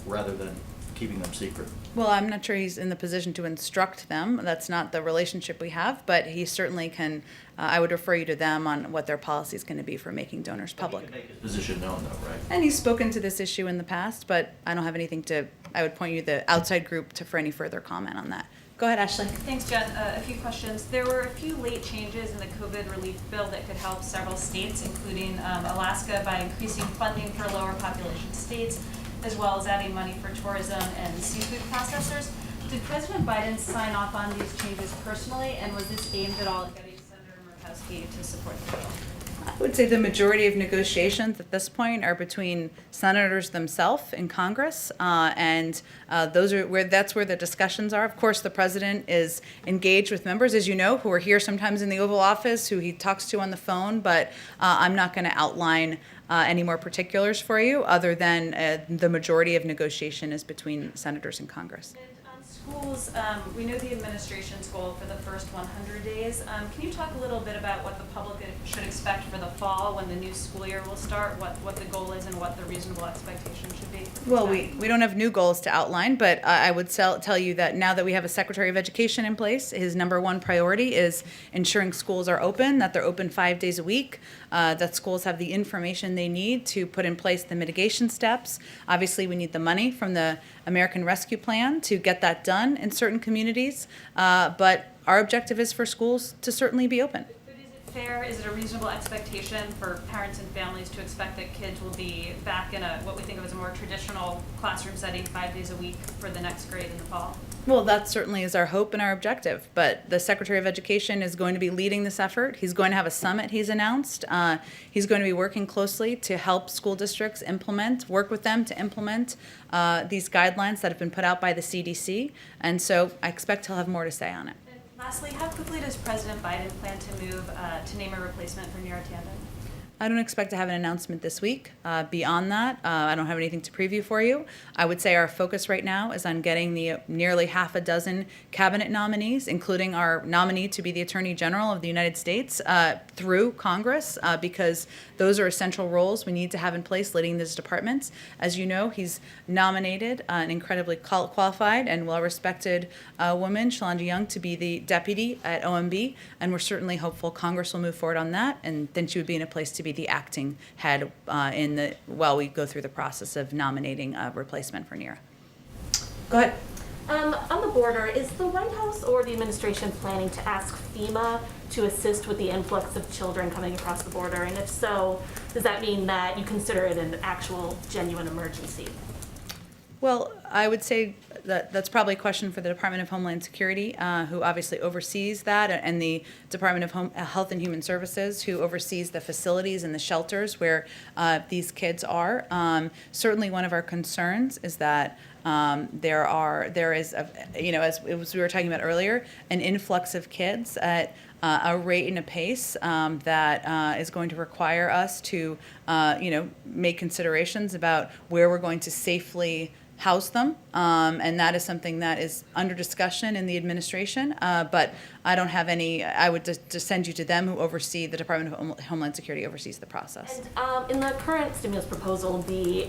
rather than keeping them secret? Well, I'm not sure he's in the position to instruct them. That's not the relationship we have, but he certainly can, I would refer you to them on what their policy is going to be for making donors public. He can make his position known though, right? And he's spoken to this issue in the past, but I don't have anything to, I would point you the outside group to for any further comment on that. Go ahead, Ashley. Thanks, Jen. A few questions. There were a few late changes in the COVID relief bill that could help several states, including Alaska, by increasing funding for lower population states, as well as adding money for tourism and seafood processors. Did President Biden sign off on these changes personally, and was this aimed at all at getting Senator Murkowski to support the bill? I would say the majority of negotiations at this point are between senators themselves in Congress, and that's where the discussions are. Of course, the president is engaged with members, as you know, who are here sometimes in the Oval Office, who he talks to on the phone. But I'm not going to outline any more particulars for you, other than the majority of negotiation is between senators in Congress. Schools, we know the administration's goal for the first 100 days. Can you talk a little bit about what the public should expect for the fall when the new school year will start, what the goal is and what the reasonable expectation should be? Well, we don't have new goals to outline, but I would tell you that now that we have a Secretary of Education in place, his number one priority is ensuring schools are open, that they're open 5 days a week, that schools have the information they need to put in place the mitigation steps. Obviously, we need the money from the American Rescue Plan to get that done in certain communities, but our objective is for schools to certainly be open. But is it fair, is it a reasonable expectation for parents and families to expect that kids will be back in what we think of as a more traditional classroom setting 5 days a week for the next grade in the fall? Well, that certainly is our hope and our objective, but the Secretary of Education is going to be leading this effort. He's going to have a summit he's announced. He's going to be working closely to help school districts work with them to implement these guidelines that have been put out by the CDC, and so I expect he'll have more to say on it. And lastly, how quickly does President Biden plan to move to name a replacement for Neera Tanden? I don't expect to have an announcement this week. Beyond that, I don't have anything to preview for you. I would say our focus right now is on getting the nearly half a dozen cabinet nominees, including our nominee to be the Attorney General of the United States, through Congress, because those are essential roles we need to have in place leading these departments. As you know, he's nominated an incredibly qualified and well-respected woman, Shalanda Young, to be the deputy at OMB, and we're certainly hopeful Congress will move forward on that, and then she would be in a place to be the acting head while we go through the process of nominating a replacement for Neera. Go ahead. On the border, is the White House or the administration planning to ask FEMA to assist with the influx of children coming across the border? And if so, does that mean that you consider it an actual, genuine emergency? Well, I would say that that's probably a question for the Department of Homeland Security, who obviously oversees that, and the Department of Health and Human Services, who oversees the facilities and the shelters where these kids are. Certainly, one of our concerns is that there is, as we were talking about earlier, an influx of kids at a rate and a pace that is going to require us to, make considerations about where we're going to safely house them, and that is something that is under discussion in the administration, but I don't have any. I would just send you to them, who oversee the Department of Homeland Security, oversees the process. And in the current stimulus proposal, the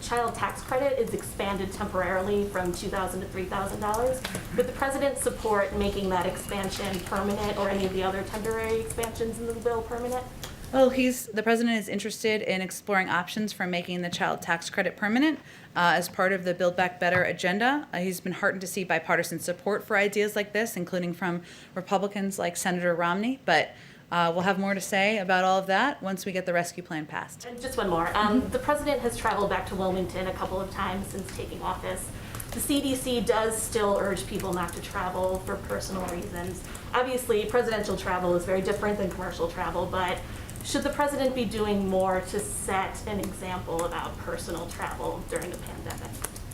child tax credit is expanded temporarily from $2,000 to $3,000. Would the president's support making that expansion permanent, or any of the other temporary expansions in the bill permanent? Well, the president is interested in exploring options for making the child tax credit permanent as part of the Build Back Better agenda. He's been heartened to see bipartisan support for ideas like this, including from Republicans like Senator Romney. But we'll have more to say about all of that once we get the rescue plan passed. And just one more. The president has traveled back to Wilmington a couple of times since taking office. The CDC does still urge people not to travel for personal reasons. Obviously, presidential travel is very different than commercial travel, but should the president be doing more to set an example about personal travel during the pandemic?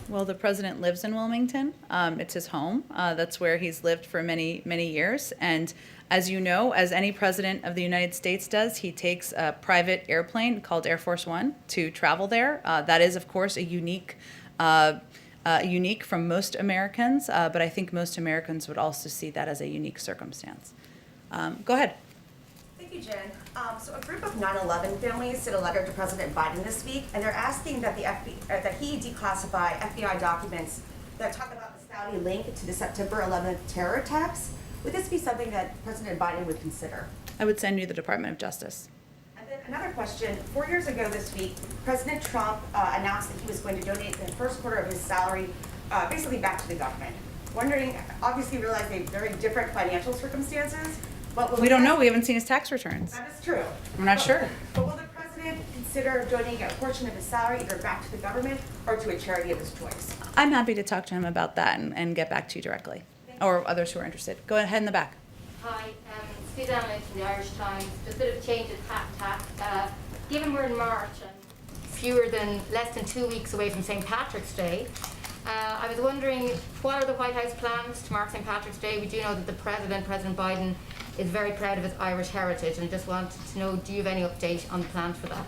Well, the president lives in Wilmington. It's his home. That's where he's lived for many, many years. And as you know, as any president of the United States does, he takes a private airplane called Air Force One to travel there. That is, of course, a unique from most Americans, but I think most Americans would also see that as a unique circumstance. Go ahead. Thank you, Jen. So a group of 9/11 families sent a letter to President Biden this week, and they're asking that that he declassify FBI documents that talk about the Saudi link to the September 11th terror attacks. Would this be something that President Biden would consider? I would send you the Department of Justice. And then another question. 4 years ago this week, President Trump announced that he was going to donate the first quarter of his salary basically back to the government. Wondering, obviously realize they have very different financial circumstances, but We don't know. We haven't seen his tax returns. That is true. We're not sure. But will the president consider donating a portion of his salary either back to the government or to a charity of his choice? I'm happy to talk to him about that and get back to you directly, or others who are interested. Go ahead in the back. Hi, Suzanne Lynch from the Irish Times. Just a bit of change in tack. Given we're in March and less than 2 weeks away from St. Patrick's Day, I was wondering, what are the White House plans to mark St. Patrick's Day? We do know that the President Biden, is very proud of his Irish heritage, and just wanted to know, do you have any update on the plans for that?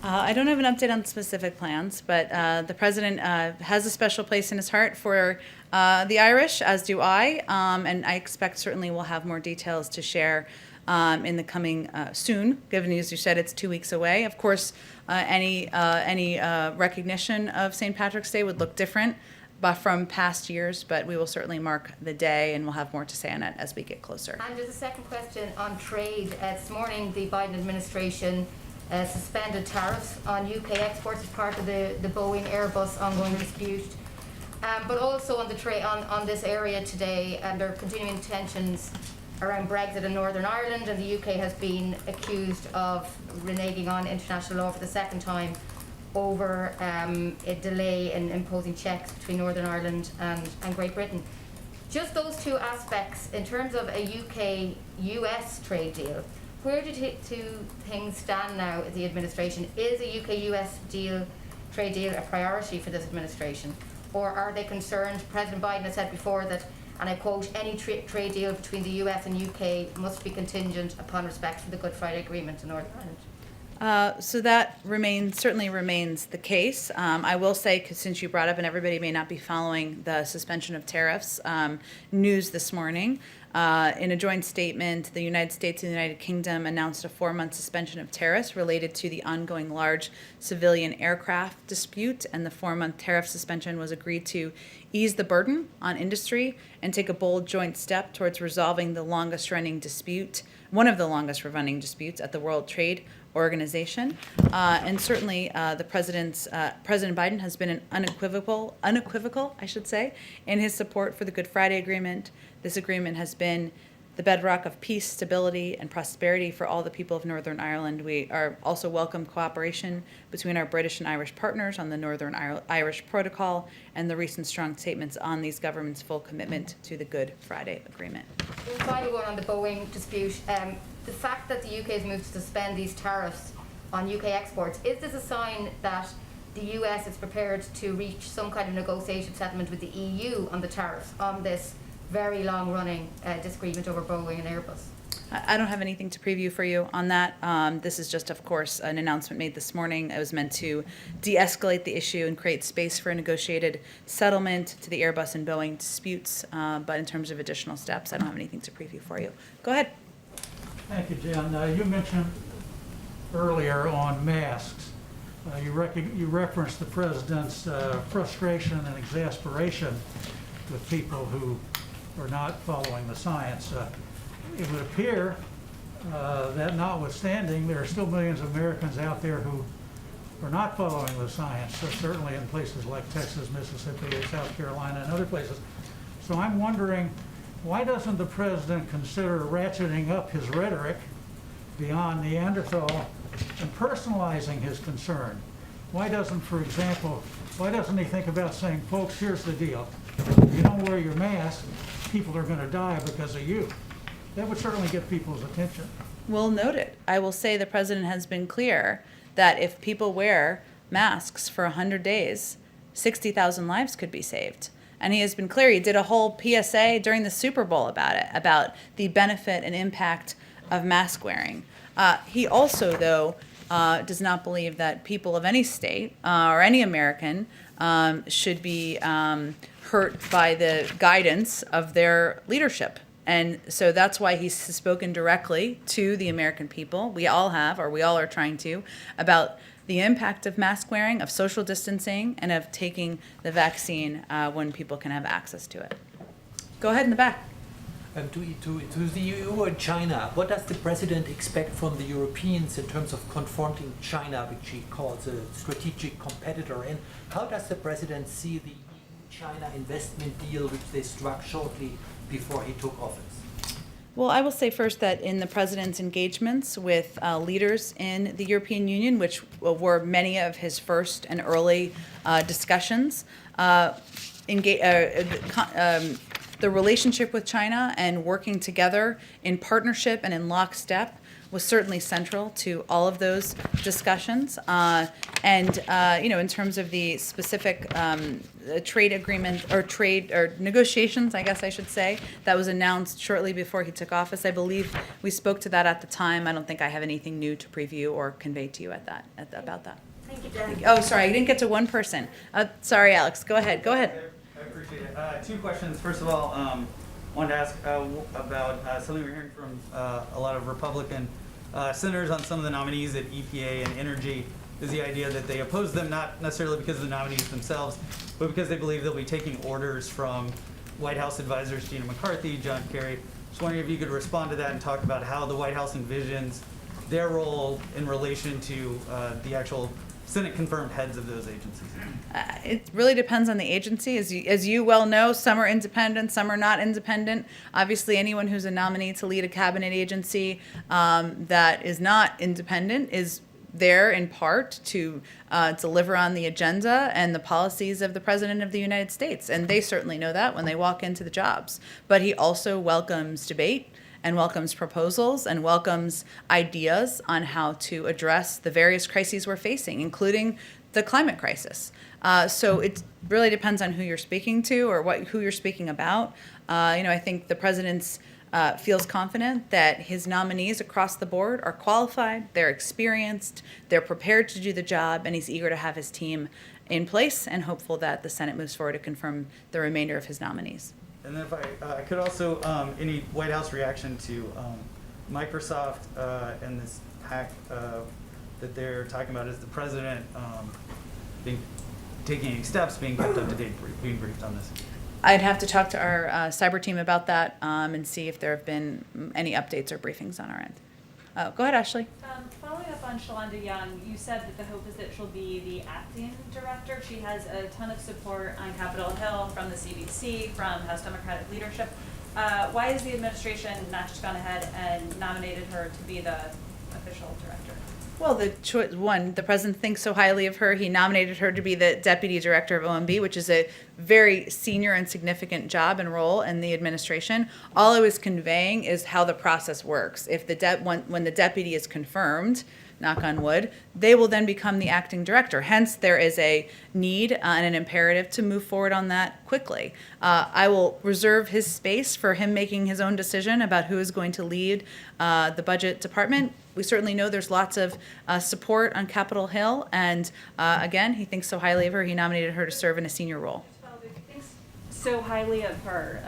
I don't have an update on specific plans, but the president has a special place in his heart for the Irish, as do I, and I expect certainly we'll have more details to share in the coming soon, given as you said it's 2 weeks away. Of course, any recognition of St. Patrick's Day would look different but from past years, but we will certainly mark the day and we'll have more to say on it as we get closer. And just a second question on trade. This morning, the Biden administration suspended tariffs on UK exports as part of the Boeing Airbus ongoing dispute. But also on the on this area today, and there are continuing tensions around Brexit in Northern Ireland, and the UK has been accused of reneging on international law for the second time over a delay in imposing checks between Northern Ireland and Great Britain. Just those two aspects, in terms of a UK-US trade deal, where do things stand now at the administration? Is a UK-US trade deal a priority for this administration? Or are they concerned? President Biden has said before that, and I quote, any trade deal between the US and UK must be contingent upon respect for the Good Friday Agreement in Northern Ireland. So that certainly remains the case. I will say, 'cause since you brought up, and everybody may not be following the suspension of tariffs news this morning, in a joint statement, the United States and the United Kingdom announced a 4-month suspension of tariffs related to the ongoing large civilian aircraft dispute, and the 4-month tariff suspension was agreed to ease the burden on industry and take a bold joint step towards resolving the longest-running dispute, one of the longest-running disputes at the World Trade Organization. And certainly President Biden has been unequivocal, I should say, in his support for the Good Friday Agreement. This agreement has been the bedrock of peace, stability, and prosperity for all the people of Northern Ireland. We are also welcome cooperation between our British and Irish partners on the Northern Irish Protocol and the recent strong statements on these governments' full commitment to the Good Friday Agreement. Finally, one on the Boeing dispute. The fact that the UK has moved to suspend these tariffs on UK exports, is this a sign that the US is prepared to reach some kind of negotiation settlement with the EU on the tariffs on this very long-running disagreement over Boeing and Airbus? I don't have anything to preview for you on that. This is just, of course, an announcement made this morning. It was meant to de-escalate the issue and create space for a negotiated settlement to the Airbus and Boeing disputes. But in terms of additional steps, I don't have anything to preview for you. Go ahead. Thank you, Jen. You mentioned earlier on masks. You referenced the president's frustration and exasperation with people who are not following the science. It would appear that notwithstanding, there are still millions of Americans out there who are not following the science, so certainly in places like Texas, Mississippi, South Carolina, and other places. So I'm wondering, why doesn't the president consider ratcheting up his rhetoric beyond Neanderthal and personalizing his concern? Why doesn't he think about saying, folks, here's the deal. If you don't wear your mask, people are going to die because of you. That would certainly get people's attention. Well noted. I will say the president has been clear that if people wear masks for 100 days, 60,000 lives could be saved. And he has been clear. He did a whole PSA during the Super Bowl about it, about the benefit and impact of mask wearing. He also, though, does not believe that people of any state or any American should be hurt by the guidance of their leadership. And so that's why he's spoken directly to the American people. We all have, or we all are trying to, about the impact of mask wearing, of social distancing, and of taking the vaccine when people can have access to it. Go ahead in the back. To the EU and China, what does the president expect from the Europeans in terms of confronting China, which he calls a strategic competitor? And how does the president see the EU-China investment deal which they struck shortly before he took office? Well, I will say first that in the president's engagements with leaders in the European Union, which were many of his first and early discussions, the relationship with China and working together in partnership and in lockstep was certainly central to all of those discussions. In terms of the specific trade agreement or negotiations, I guess I should say, that was announced shortly before he took office, I believe we spoke to that at the time. I don't think I have anything new to preview or convey to you about that. Thank you, Jen. Oh, sorry, I didn't get to one person. Sorry, Alex, go ahead. I appreciate it. Two questions. First of all, wanted to ask about something we're hearing from a lot of Republican senators on some of the nominees at EPA and Energy is the idea that they oppose them not necessarily because of the nominees themselves, but because they believe they'll be taking orders from White House advisors Gina McCarthy, John Kerry. Just wondering if you could respond to that and talk about how the White House envisions their role in relation to the actual Senate-confirmed heads of those agencies. It really depends on the agency. As you well know, some are independent, some are not independent. Obviously, anyone who's a nominee to lead a cabinet agency that is not independent is there in part to deliver on the agenda and the policies of the President of the United States. And they certainly know that when they walk into the jobs. But he also welcomes debate and welcomes proposals and welcomes ideas on how to address the various crises we're facing, including the climate crisis. So it really depends on who you're speaking to or who you're speaking about. I think the president feels confident that his nominees across the board are qualified, they're experienced, they're prepared to do the job, and he's eager to have his team in place and hopeful that the Senate moves forward to confirm the remainder of his nominees. And then if I could also, any White House reaction to Microsoft and this hack that they're talking about, is the president taking any steps, being kept up to date, being briefed on this? I'd have to talk to our cyber team about that and see if there have been any updates or briefings on our end. Go ahead, Ashley. Following up on Shalonda Young, you said that the hope is that she'll be the acting director. She has a ton of support on Capitol Hill from the CDC, from House Democratic leadership. Why has the administration not just gone ahead and nominated her to be the official director? Well, the president thinks so highly of her. He nominated her to be the deputy director of OMB, which is a very senior and significant job and role in the administration. All I was conveying is how the process works. If when the deputy is confirmed, knock on wood, they will then become the acting director. Hence, there is a need and an imperative to move forward on that quickly. I will reserve his space for him making his own decision about who is going to lead the budget department. We certainly know there's lots of support on Capitol Hill, and again, he thinks so highly of her, he nominated her to serve in a senior role. Thinks so highly of her.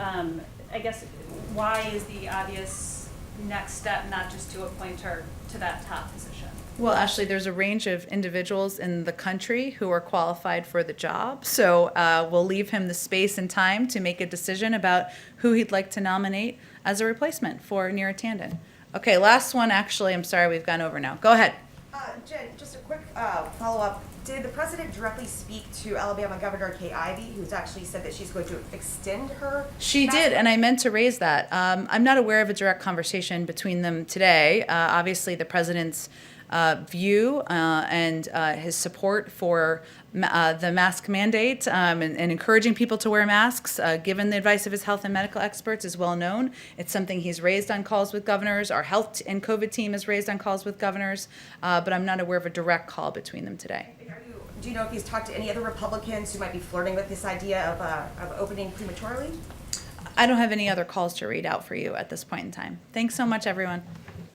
I guess, why is the obvious next step not just to appoint her to that top position? Well, Ashley, there's a range of individuals in the country who are qualified for the job, so we'll leave him the space and time to make a decision about who he'd like to nominate as a replacement for Neera Tanden. Okay, last one, actually, I'm sorry, we've gone over now. Go ahead. Jen, just a quick follow-up. Did the president directly speak to Alabama Governor Kay Ivey, who's actually said that she's going to extend her? She did, and I meant to raise that. I'm not aware of a direct conversation between them today. Obviously, the president's view and his support for the mask mandate and encouraging people to wear masks, given the advice of his health and medical experts, is well known. It's something he's raised on calls with governors. Our health and COVID team has raised on calls with governors, but I'm not aware of a direct call between them today. Do you know if he's talked to any other Republicans who might be flirting with this idea of opening prematurely? I don't have any other calls to read out for you at this point in time. Thanks so much, everyone.